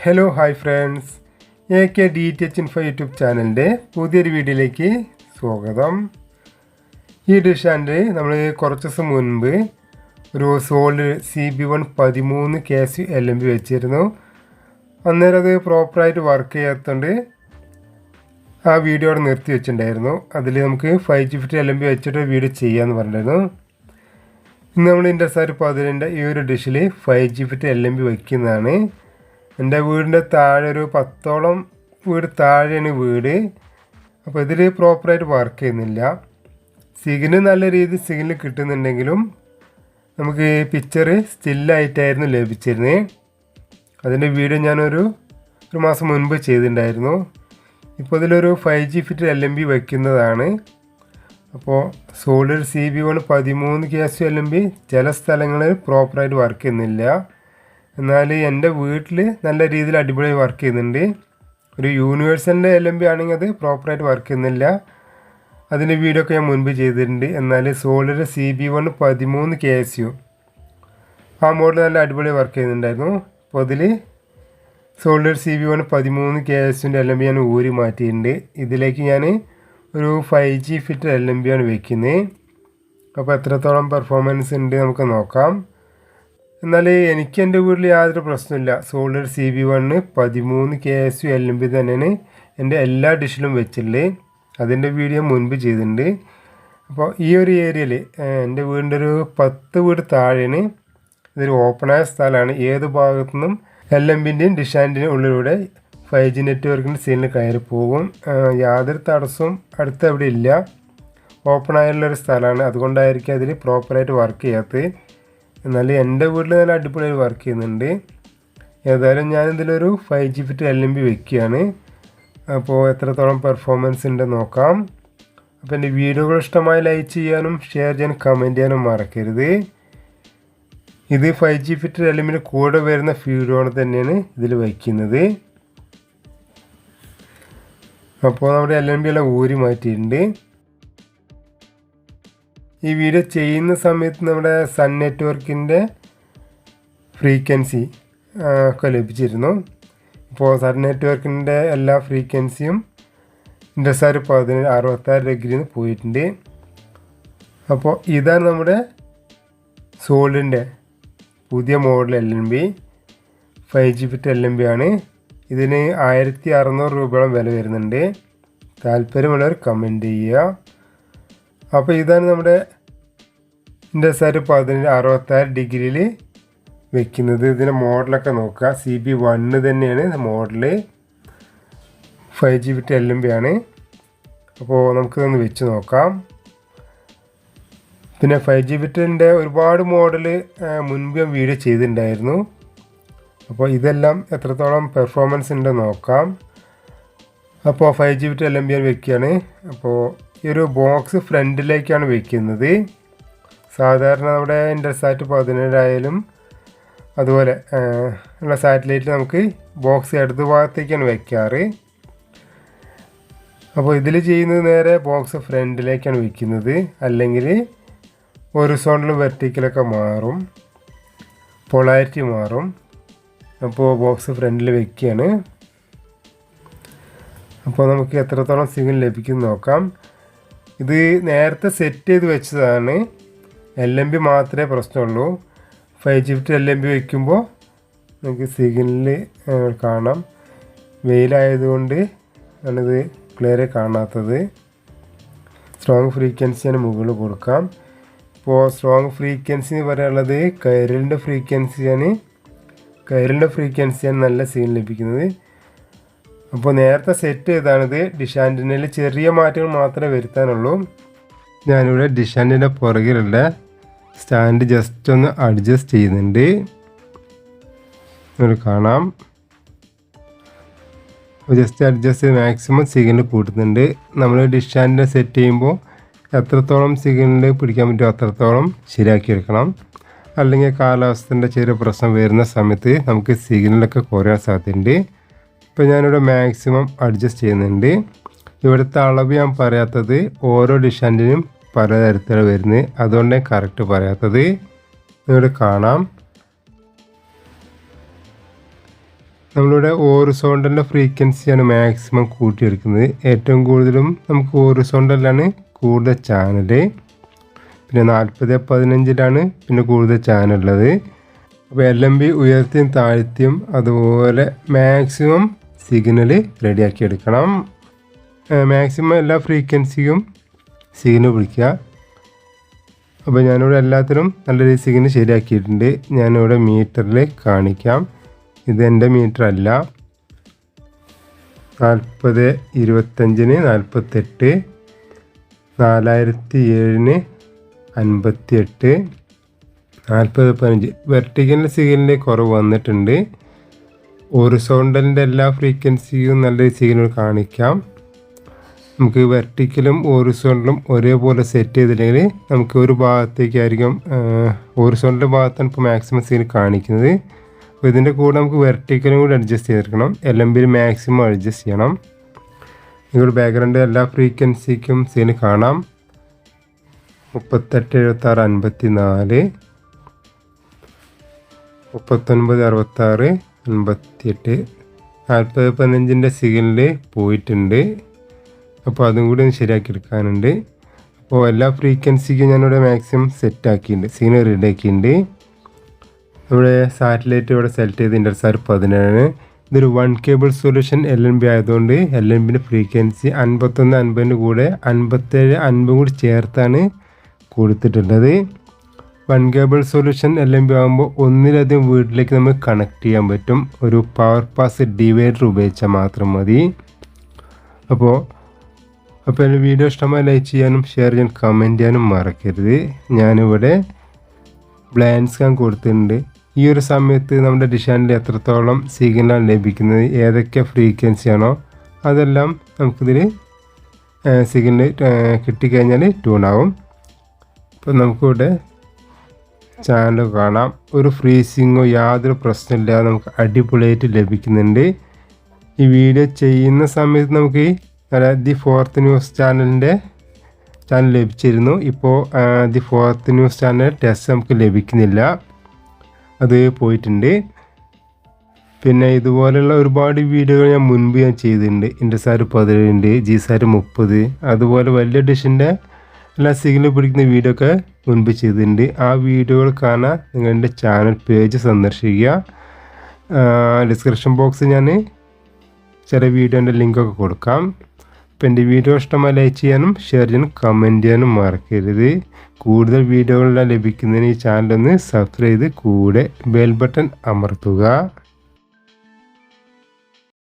Hello hi friends, DTH Info YouTube ചാനലിൻ്റെ പുതിയൊരു വീഡിയോയിലേക്ക് സ്വാഗതം. ഈ ഡിഷാൻ്റെ നമ്മൾ കുറച്ച് ദിവസം മുൻപ് ഒരു സോൾഡ് CB1 13 KSU LMB വെച്ചിരുന്നു. അന്നേരം അത് പ്രോപ്പറായിട്ട് വർക്ക് ചെയ്യാത്തതുകൊണ്ട് ആ വീഡിയോ അവിടെ നിർത്തി വെച്ചിട്ടുണ്ടായിരുന്നു. അതിൽ നമുക്ക് 5G50 LMB വെച്ചിട്ട് വീഡിയോ ചെയ്യാമെന്ന് പറഞ്ഞിട്ടുണ്ടായിരുന്നു. ഇന്ന് നമ്മൾ ഇൻഡർസാറ്റ് 15 ഈ ഒരു ഡിഷിൽ 5G50 LMB വയ്ക്കുന്നതാണ്. എൻ്റെ വീടിൻ്റെ താഴെ ഒരു 10ഓളം വീട് താഴെയാണ് വീട്. അപ്പോൾ ഇതിൽ പ്രോപ്പറായിട്ട് വർക്ക് ചെയ്യുന്നില്ല. സിഗ്നൽ നല്ല രീതിയിൽ സിഗ്നൽ കിട്ടുന്നുണ്ടെങ്കിലും നമുക്ക് പിക്ചർ സ്റ്റില്ലായിട്ടായിരുന്നു ലഭിച്ചിരുന്നത്. അതിൻ്റെ വീഡിയോ ഞാനൊരു മാസം മുൻപ് ചെയ്തിട്ടുണ്ടായിരുന്നു. ഇപ്പോൾ ഇതിലൊരു 5G50 LMB വയ്ക്കുന്നതാണ്. അപ്പോൾ സോൾഡ് CB1 13 KSU LMB ചില സ്ഥലങ്ങളിൽ പ്രോപ്പറായിട്ട് വർക്ക് ചെയ്യുന്നില്ല. എന്നാൽ എൻ്റെ വീട്ടിൽ നല്ല രീതിയിൽ അടിപൊളിയായി വർക്ക് ചെയ്യുന്നുണ്ട്. ഒരു യൂണിവേഴ്സലിൻ്റെ LMB ആണെങ്കിൽ അത് പ്രോപ്പറായിട്ട് വർക്ക് ചെയ്യുന്നില്ല. അതിൻ്റെ വീഡിയോ ഒക്കെ ഞാൻ മുൻപ് ചെയ്തിട്ടുണ്ട്. എന്നാൽ സോൾഡ് CB1 13 KSU ആ മോഡൽ നല്ല അടിപൊളി വർക്ക് ചെയ്യുന്നുണ്ടായിരുന്നു. അപ്പോൾ അതിൽ സോൾഡ് CB1 13 KSUൻ്റെ LMB ഞാൻ ഊരി മാറ്റിയിട്ടുണ്ട്. ഇതിലേക്ക് ഞാൻ ഒരു 5G50 LMB ആണ് വയ്ക്കുന്നത്. അപ്പോൾ എത്രത്തോളം പെർഫോമൻസ് ഉണ്ട് നമുക്ക് നോക്കാം. എന്നാൽ എനിക്ക് എൻ്റെ വീട്ടിൽ യാതൊരു പ്രശ്നമില്ല. സോൾഡ് CB1 13 KSU LMB തന്നെയാണ് എൻ്റെ എല്ലാ ഡിഷിലും വെച്ചിട്ടുള്ളത്. അതിൻ്റെ വീഡിയോ മുൻപ് ചെയ്തിട്ടുണ്ട്. അപ്പോൾ ഈ ഒരു ഏരിയയിൽ എൻ്റെ വീടിൻ്റെ ഒരു 10 വീട് താഴെയാണ്. ഇതൊരു ഓപ്പണായ സ്ഥലമാണ്. ഏത് ഭാഗത്തു നിന്നും LMBൻ്റെയും ഡിഷാൻ്റെയും ഉള്ളിലൂടെ 5G നെറ്റ്വർക്കിൻ്റെ സിഗ്നൽ കയറി പോകും. യാതൊരു തടസ്സവും അടുത്ത് എവിടെ ഇല്ല. ഓപ്പണായുള്ളൊരു സ്ഥലമാണ്. അതുകൊണ്ടായിരിക്കും അതിൽ പ്രോപ്പറായിട്ട് വർക്ക് ചെയ്യാത്തത്. എന്നാൽ എൻ്റെ വീട്ടിൽ നല്ല അടിപൊളിയായി വർക്ക് ചെയ്യുന്നുണ്ട്. ഏതായാലും ഞാനിതിലൊരു 5G50 LMB വയ്ക്കുകയാണ്. അപ്പോൾ എത്രത്തോളം പെർഫോമൻസ് ഉണ്ടെന്ന് നോക്കാം. അപ്പോൾ എൻ്റെ വീഡിയോകൾ ഇഷ്ടമായി ലൈക്ക് ചെയ്യാനും ഷെയർ ചെയ്യാനും കമൻറ്റ് ചെയ്യാനും മറക്കരുത്. ഇത് 5G50 LMBൻ്റെ കൂടെ വരുന്ന ഫീഡോണ് തന്നെയാണ് ഇതിൽ വയ്ക്കുന്നത്. അപ്പോൾ നമ്മുടെ LMB എല്ലാം ഊരി മാറ്റിയിട്ടുണ്ട്. ഈ വീഡിയോ ചെയ്യുന്ന സമയത്ത് നമ്മുടെ സൺ നെറ്റ്വർക്കിൻ്റെ ഫ്രീക്വൻസി ഒക്കെ ലഭിച്ചിരുന്നു. ഇപ്പോൾ സൺ നെറ്റ്വർക്കിൻ്റെ എല്ലാ ഫ്രീക്വൻസിയും ഇൻഡർസാറ്റ് 66 ഡിഗ്രിന്ന് പോയിട്ടുണ്ട്. അപ്പോൾ ഇതാണ് നമ്മുടെ സോൾഡിൻ്റെ പുതിയ മോഡൽ LMB 5G50 LMB ആണ്. ഇതിന് 1600 രൂപയോളം വില വരുന്നുണ്ട്. താല്പര്യമുള്ളവർ കമൻറ്റ് ചെയ്യുക. അപ്പോൾ ഇതാണ് നമ്മുടെ ഇൻഡർസാറ്റ് 66 ഡിഗ്രിയിൽ വെക്കുന്നത്. ഇതിൻ്റെ മോഡലൊക്കെ നോക്കുക. CB1 തന്നെയാണ് മോഡൽ. 5G50 LMB ആണ്. അപ്പോൾ നമുക്കിതൊന്ന് വെച്ച് നോക്കാം. പിന്നെ 5G50ൻ്റെ ഒരുപാട് മോഡൽ മുൻപ് ഞാൻ വീഡിയോ ചെയ്തിട്ടുണ്ടായിരുന്നു. അപ്പോൾ ഇതെല്ലാം എത്രത്തോളം പെർഫോമൻസ് ഉണ്ടെന്ന് നോക്കാം. അപ്പോൾ 5G50 LMB ഞാൻ വെക്കുകയാണ്. അപ്പോൾ ഈ ഒരു ബോക്സ് ഫ്രണ്ടിലേക്കാണ് വെക്കുന്നത്. സാധാരണ നമ്മുടെ ഇൻഡർസാറ്റ് 17 ആയാലും അതുപോലെ ഉള്ള സാറ്റലൈറ്റിൽ നമുക്ക് ബോക്സ് ഇടത് ഭാഗത്തേക്കാണ് വെക്കാറ്. അപ്പോൾ ഇതിൽ ചെയ്യുന്നത് നേരെ ബോക്സ് ഫ്രണ്ടിലേക്കാണ് വെക്കുന്നത്. അല്ലെങ്കിൽ ഹൊറിസോണ്ടലും വെർട്ടിക്കലൊക്കെ മാറും, പൊളാരിറ്റി മാറും. അപ്പോൾ ബോക്സ് ഫ്രണ്ടിൽ വെക്കുകയാണ്. അപ്പോൾ നമുക്ക് എത്രത്തോളം സിഗ്നൽ ലഭിക്കും നോക്കാം. ഇത് നേരത്തെ സെറ്റ് ചെയ്ത് വെച്ചതാണ്. LMB മാത്രമേ പ്രശ്നമുള്ളൂ. 5G50 LMB വയ്ക്കുമ്പോൾ നമുക്ക് സിഗ്നൽ കാണാം. വെയിലായതുകൊണ്ട് ആണിത് ക്ലിയർ കാണാത്തത്. സ്ട്രോങ് ഫ്രീക്വൻസിയാണ് മുകളിൽ കൊടുക്കാം. ഇപ്പോൾ സ്ട്രോങ് ഫ്രീക്വൻസി എന്ന് പറയാനുള്ളത് കൈരലിൻ്റെ ഫ്രീക്വൻസിയാണ്. കൈരലിൻ്റെ ഫ്രീക്വൻസിയാണ് നല്ല സിഗ്നൽ ലഭിക്കുന്നത്. അപ്പോൾ നേരത്തെ സെറ്റ് ചെയ്താണിത്. ഡിഷ് ആൻറ്റിനയിൽ ചെറിയ മാറ്റങ്ങൾ മാത്രമേ വരുത്താനുള്ളൂ. ഞാനിവിടെ ഡിഷ് ആൻറ്റിൻ്റെ പുറകിലുള്ള സ്റ്റാൻഡ് ജസ്റ്റ് ഒന്ന് അഡ്ജസ്റ്റ് ചെയ്യുന്നുണ്ട്. ഇവിടെ കാണാം. ജസ്റ്റ് അഡ്ജസ്റ്റ് ചെയ്ത് മാക്സിമം സിഗ്നൽ കൂട്ടുന്നുണ്ട്. നമ്മൾ ഡിഷ് ആൻറ്റിനെ സെറ്റ് ചെയ്യുമ്പോൾ എത്രത്തോളം സിഗ്നൽ പിടിക്കാൻ പറ്റുമോ അത്രത്തോളം ശരിയാക്കിയെടുക്കണം. അല്ലെങ്കിൽ കാലാവസ്ഥൻ്റെ ചെറിയ പ്രശ്നം വരുന്ന സമയത്ത് നമുക്ക് സിഗ്നലൊക്കെ കുറയാൻ സാധ്യതയുണ്ട്. ഇപ്പോൾ ഞാനിവിടെ മാക്സിമം അഡ്ജസ്റ്റ് ചെയ്യുന്നുണ്ട്. ഇവിടുത്തെ അളവ് ഞാൻ പറയാത്തത് ഓരോ ഡിഷ് ആൻറ്റിനും പലതരത്തിലാണ് വരുന്നത്. അതുകൊണ്ടാണ് കറക്റ്റ് പറയാത്തത്. ഇവിടെ കാണാം. നമ്മളിവിടെ ഹോറിസോണ്ടലിൻ്റെ ഫ്രീക്വൻസിയാണ് മാക്സിമം കൂട്ടിയെടുക്കുന്നത്. ഏറ്റവും കൂടുതലും നമുക്ക് ഹോറിസോണ്ടലിലാണ് കൂടുതൽ ചാനൽ. പിന്നെ 40-15 പിന്നെ കൂടുതൽ ചാനലുള്ളത്. അപ്പോൾ LMB ഉയർത്തിയും താഴ്ത്തിയും അതുപോലെ മാക്സിമം സിഗ്നൽ റെഡിയാക്കി എടുക്കണം. മാക്സിമം എല്ലാ ഫ്രീക്വൻസിയും സിഗ്നൽ വിളിക്കുക. അപ്പോൾ ഞാനിവിടെ എല്ലാത്തിനും നല്ല രീതിയിൽ സിഗ്നൽ ശരിയാക്കിയിട്ടുണ്ട്. ഞാനിവിടെ മീറ്ററിൽ കാണിക്കാം. ഇത് എൻ്റെ മീറ്റർ അല്ല. 40-25 48, 4007 58, 40-15 വെർട്ടിക്കലിൻ്റെ സിഗ്നലിൻ്റെ കുറവ് വന്നിട്ടുണ്ട്. ഹൊറിസോണ്ടലിൻ്റെ എല്ലാ ഫ്രീക്വൻസിയും നല്ല സിഗ്നൽ കാണിക്കാം. നമുക്ക് വെർട്ടിക്കലും ഹൊറിസോണ്ടലും ഒരേപോലെ സെറ്റ് ചെയ്തില്ലെങ്കിൽ നമുക്ക് ഒരു ഭാഗത്തേക്കായിരിക്കും ഹൊറിസോണ്ടൽ ഭാഗത്താണ് ഇപ്പോൾ മാക്സിമം സിഗ്നൽ കാണിക്കുന്നത്. അപ്പോൾ ഇതിൻ്റെ കൂടെ നമുക്ക് വെർട്ടിക്കലും കൂടി അഡ്ജസ്റ്റ് ചെയ്തെടുക്കണം. LMBയിൽ മാക്സിമം അഡ്ജസ്റ്റ് ചെയ്യണം. നിങ്ങളുടെ ബാക്ക്ഗ്രൗണ്ട് എല്ലാ ഫ്രീക്വൻസിക്കും സിഗ്നൽ കാണാം. 38 76 54, 39 66 58, 40-15 സിഗ്നൽ പോയിട്ടുണ്ട്. അപ്പോൾ അതും കൂടി ഒന്ന് ശരിയാക്കി എടുക്കാനുണ്ട്. അപ്പോൾ എല്ലാ ഫ്രീക്വൻസിക്കും ഞാനിവിടെ മാക്സിമം സെറ്റാക്കിയിട്ടുണ്ട്, സിഗ്നൽ റെഡിയാക്കിയിട്ടുണ്ട്. ഇവിടെ സാറ്റലൈറ്റ് ഇവിടെ സെലക്ട് ചെയ്ത് ഇൻ്റർസാർ 17. ഇതൊരു 1 കേബിൾ സൊല്യൂഷൻ LMB ആയതുകൊണ്ട് LMBൻ്റെ ഫ്രീക്വൻസി 51-50 കൂടെ 57-50 കൂടി ചേർത്താണ് കൊടുത്തിട്ടുള്ളത്. 1 കേബിൾ സൊല്യൂഷൻ LMB ആകുമ്പോൾ ഒന്നിലധികം വീട്ടിലേക്ക് നമുക്ക് കണക്ട് ചെയ്യാൻ പറ്റും. ഒരു പവർ പാസ് ഡിവൈഡർ ഉപയോഗിച്ചാൽ മാത്രം മതി. അപ്പോൾ എൻ്റെ വീഡിയോ ഇഷ്ടമായി ലൈക്ക് ചെയ്യാനും ഷെയർ ചെയ്യാനും കമൻറ്റ് ചെയ്യാനും മറക്കരുത്. ഞാനിവിടെ ബ്ലൈൻഡ് സ്കാൻ കൊടുത്തിട്ടുണ്ട്. ഈ ഒരു സമയത്ത് നമ്മുടെ ഡിഷാനിൽ എത്രത്തോളം സിഗ്നൽ ലഭിക്കുന്നത്, ഏതൊക്കെ ഫ്രീക്വൻസിയാണോ അതെല്ലാം നമുക്കിതിൽ സിഗ്നൽ കിട്ടിക്കഴിഞ്ഞാൽ ട്യൂണാവും. അപ്പോൾ നമുക്കിവിടെ ചാനൽ കാണാം. ഒരു ഫ്രീസിങ്ങോ യാതൊരു പ്രശ്നമില്ലാതെ നമുക്ക് അടിപൊളിയായിട്ട് ലഭിക്കുന്നുണ്ട്. ഈ വീഡിയോ ചെയ്യുന്ന സമയത്ത് നമുക്ക് ദി ഫോർത്ത് ന്യൂസ് ചാനൽ ലഭിച്ചിരുന്നു. ഇപ്പോൾ the fourth news channel test നമുക്ക് ലഭിക്കുന്നില്ല, അത് പോയിട്ടുണ്ട്. പിന്നെ ഇതുപോലെയുള്ള ഒരുപാട് വീഡിയോകൾ ഞാൻ ചെയ്തിട്ടുണ്ട്. ഇൻ്റർസാർ 17, GSAT 30, അതുപോലെ വലിയ ഡിഷിൻ്റെ എല്ലാ സിഗ്നൽ പിടിക്കുന്ന വീഡിയോ ഒക്കെ മുൻപ് ചെയ്തിട്ടുണ്ട്. ആ വീഡിയോകൾ കാണാൻ നിങ്ങളുടെ ചാനൽ പേജ് സന്ദർശിക്കുക. ഡിസ്ക്രിപ്ഷൻ ബോക്സിൽ ഞാൻ ചില വീഡിയോൻ്റെ ലിങ്കൊക്കെ കൊടുക്കാം. അപ്പോൾ എൻ്റെ വീഡിയോ ഇഷ്ടമായി ലൈക്ക് ചെയ്യാനും ഷെയർ ചെയ്യാനും കമൻറ്റ് ചെയ്യാനും മറക്കരുത്. കൂടുതൽ വീഡിയോകളെല്ലാം ലഭിക്കുന്നതിന് ഈ ചാനലൊന്ന് സബ്സ്ക്രൈബ് ചെയ്ത് കൂടെ ബെൽ ബട്ടൺ അമർത്തുക.